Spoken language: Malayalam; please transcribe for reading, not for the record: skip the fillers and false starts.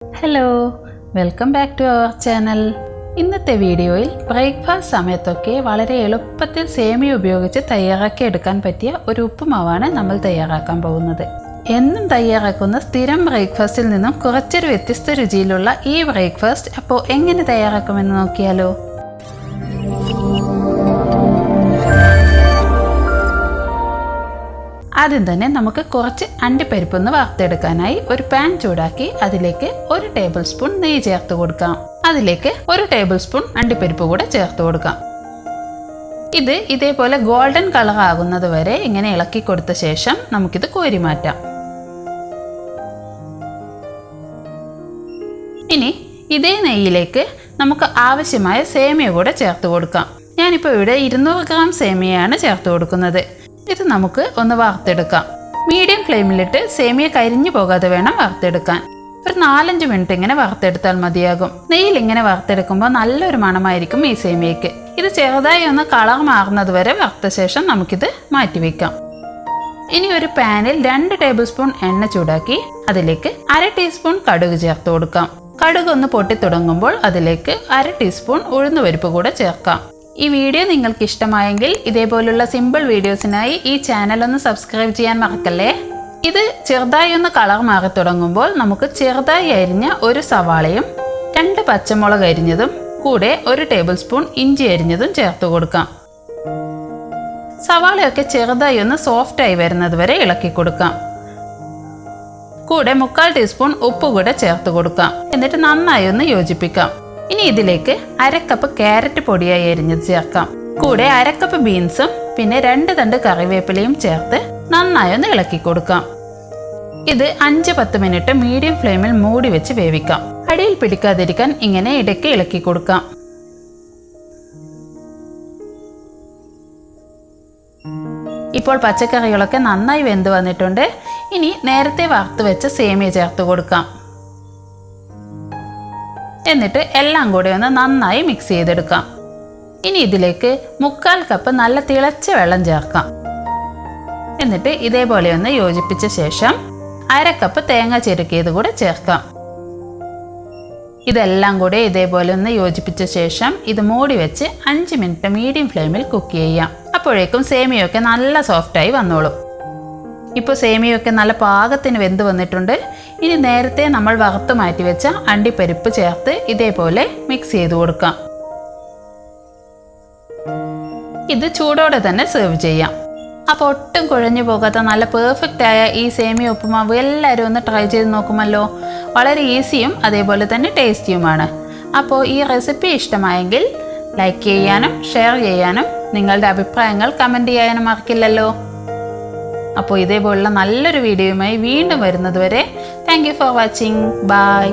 Hello, welcome back to our channel. ഇന്നത്തെ വീഡിയോയിൽ ബ്രേക്ക്ഫാസ്റ്റ് സമയത്തൊക്കെ വളരെ എളുപ്പത്തിൽ സേമിയ ഉപയോഗിച്ച് തയ്യാറാക്കി എടുക്കാൻ പറ്റിയ ഒരു ഉപ്പുമാവാണ് നമ്മൾ തയ്യാറാക്കാൻ പോകുന്നത്. എന്നും തയ്യാറാക്കുന്ന സ്ഥിരം ബ്രേക്ക്ഫാസ്റ്റിൽ നിന്നും കുറച്ചൊരു വ്യത്യസ്ത രുചിയിലുള്ള ഈ ബ്രേക്ക്ഫാസ്റ്റ് അപ്പോൾ എങ്ങനെ തയ്യാറാക്കുമെന്ന് നോക്കിയാലോ. ആദ്യം തന്നെ നമുക്ക് കുറച്ച് അണ്ടിപ്പരിപ്പൊന്ന് വറുത്തെടുക്കാനായി ഒരു പാൻ ചൂടാക്കി അതിലേക്ക് 1 ടേബിൾ സ്പൂൺ നെയ്യ് ചേർത്ത് കൊടുക്കാം. അതിലേക്ക് 1 ടേബിൾ സ്പൂൺ അണ്ടിപ്പരിപ്പ് കൂടെ ചേർത്ത് കൊടുക്കാം. ഇത് ഇതേപോലെ ഗോൾഡൻ കളർ ആകുന്നത് വരെ ഇങ്ങനെ ഇളക്കി കൊടുത്ത ശേഷം നമുക്കിത് കോരി മാറ്റാം. ഇനി ഇതേ നെയ്യിലേക്ക് നമുക്ക് ആവശ്യമായ സേമിയ കൂടെ ചേർത്ത് കൊടുക്കാം. ഞാനിപ്പോൾ ഇവിടെ 200 ഗ്രാം സേമിയയാണ് ചേർത്ത് കൊടുക്കുന്നത്. ഇത് നമുക്ക് ഒന്ന് വറുത്തെടുക്കാം. മീഡിയം ഫ്ലെയിമിലിട്ട് സേമിയ കരിഞ്ഞു പോകാതെ വേണം വറുത്തെടുക്കാൻ. ഒരു 4-5 മിനിറ്റ് ഇങ്ങനെ വറുത്തെടുത്താൽ മതിയാകും. നെയ്യിൽ ഇങ്ങനെ വറുത്തെടുക്കുമ്പോൾ നല്ലൊരു മണമായിരിക്കും ഈ സേമിയയ്ക്ക്. ഇത് ചെറുതായി ഒന്ന് കളർ മാറുന്നത് വരെ വറുത്ത ശേഷം നമുക്കിത് മാറ്റിവെക്കാം. ഇനി ഒരു പാനിൽ 2 ടേബിൾ സ്പൂൺ എണ്ണ ചൂടാക്കി അതിലേക്ക് 1/2 ടീസ്പൂൺ കടുക് ചേർത്ത് കൊടുക്കാം. കടുക് ഒന്ന് പൊട്ടി തുടങ്ങുമ്പോൾ അതിലേക്ക് 1/2 ടീസ്പൂൺ ഉഴുന്നുപരിപ്പ് കൂടെ ചേർക്കാം. ഈ വീഡിയോ നിങ്ങൾക്ക് ഇഷ്ടമായെങ്കിൽ ഇതേപോലുള്ള സിമ്പിൾ വീഡിയോസിനായി ഈ ചാനൽ ഒന്ന് സബ്സ്ക്രൈബ് ചെയ്യാൻ മറക്കല്ലേ. ഇത് ചെറുതായി ഒന്ന് കളർ മാറി തുടങ്ങുമ്പോൾ നമുക്ക് ചെറുതായി അരിഞ്ഞ ഒരു സവാളയും 2 പച്ചമുളക് അരിഞ്ഞതും കൂടെ 1 ടേബിൾ സ്പൂൺ ഇഞ്ചി അരിഞ്ഞതും ചേർത്ത് കൊടുക്കാം. സവാളയൊക്കെ ചെറുതായി ഒന്ന് സോഫ്റ്റായി വരുന്നത് വരെ ഇളക്കി കൊടുക്കാം. കൂടെ 1/4 ടീസ്പൂൺ ഉപ്പ് കൂടെ ചേർത്ത് കൊടുക്കാം. എന്നിട്ട് നന്നായി ഒന്ന് യോജിപ്പിക്കാം. ഇനി ഇതിലേക്ക് 1/2 കപ്പ് ക്യാരറ്റ് പൊടിയായി അരിഞ്ഞത് ചേർക്കാം. കൂടെ 1/2 കപ്പ് ബീൻസും പിന്നെ 2 തണ്ട് കറിവേപ്പിലയും ചേർത്ത് നന്നായി ഒന്ന് ഇളക്കി കൊടുക്കാം. ഇത് 5-10 മിനിറ്റ് മീഡിയം ഫ്ലെയിമിൽ മൂടി വെച്ച് വേവിക്കാം. അടിയിൽ പിടിക്കാതിരിക്കാൻ ഇങ്ങനെ ഇടയ്ക്ക് ഇളക്കി കൊടുക്കാം. ഇപ്പോൾ പച്ചക്കറികളൊക്കെ നന്നായി വെന്ത് വന്നിട്ടുണ്ട്. ഇനി നേരത്തെ വറുത്ത് വെച്ച സേമിയ ചേർത്ത് കൊടുക്കാം. എന്നിട്ട് എല്ലാം കൂടെ ഒന്ന് നന്നായി മിക്സ് ചെയ്തെടുക്കാം. ഇനി ഇതിലേക്ക് 1/4 കപ്പ് നല്ല തിളച്ച വെള്ളം ചേർക്കാം. എന്നിട്ട് ഇതേപോലെ ഒന്ന് യോജിപ്പിച്ച ശേഷം 1/2 കപ്പ് തേങ്ങ ചിരക്കിയത് കൂടെ ചേർക്കാം. ഇതെല്ലാം കൂടെ ഇതേപോലെ ഒന്ന് യോജിപ്പിച്ച ശേഷം ഇത് മൂടി വെച്ച് 5 മിനിറ്റ് മീഡിയം ഫ്ലെയിമിൽ കുക്ക് ചെയ്യാം. അപ്പോഴേക്കും സേമിയൊക്കെ നല്ല സോഫ്റ്റായി വന്നോളും. ഇപ്പോൾ സേമിയൊക്കെ നല്ല പാകത്തിന് വെന്ത് വന്നിട്ടുണ്ട്. ഇനി നേരത്തെ നമ്മൾ വറുത്ത് മാറ്റി വെച്ച അണ്ടിപ്പരിപ്പ് ചേർത്ത് ഇതേപോലെ മിക്സ് ചെയ്ത് കൊടുക്കാം. ഇത് ചൂടോടെ തന്നെ സെർവ് ചെയ്യാം. അപ്പോൾ ഒട്ടും കുഴഞ്ഞു പോകാത്ത നല്ല പെർഫെക്റ്റ് ആയ ഈ സേമിയ ഉപ്പുമാവ് എല്ലാവരും ഒന്ന് ട്രൈ ചെയ്ത് നോക്കുമല്ലോ. വളരെ ഈസിയും അതേപോലെ തന്നെ ടേസ്റ്റിയുമാണ്. അപ്പോൾ ഈ റെസിപ്പി ഇഷ്ടമായെങ്കിൽ ലൈക്ക് ചെയ്യാനും ഷെയർ ചെയ്യാനും നിങ്ങളുടെ അഭിപ്രായങ്ങൾ കമൻറ്റ് ചെയ്യാനും മറക്കില്ലല്ലോ. അപ്പോൾ ഇതേപോലുള്ള നല്ലൊരു വീഡിയോയുമായി വീണ്ടും വരുന്നത് വരെ thank you for watching. By.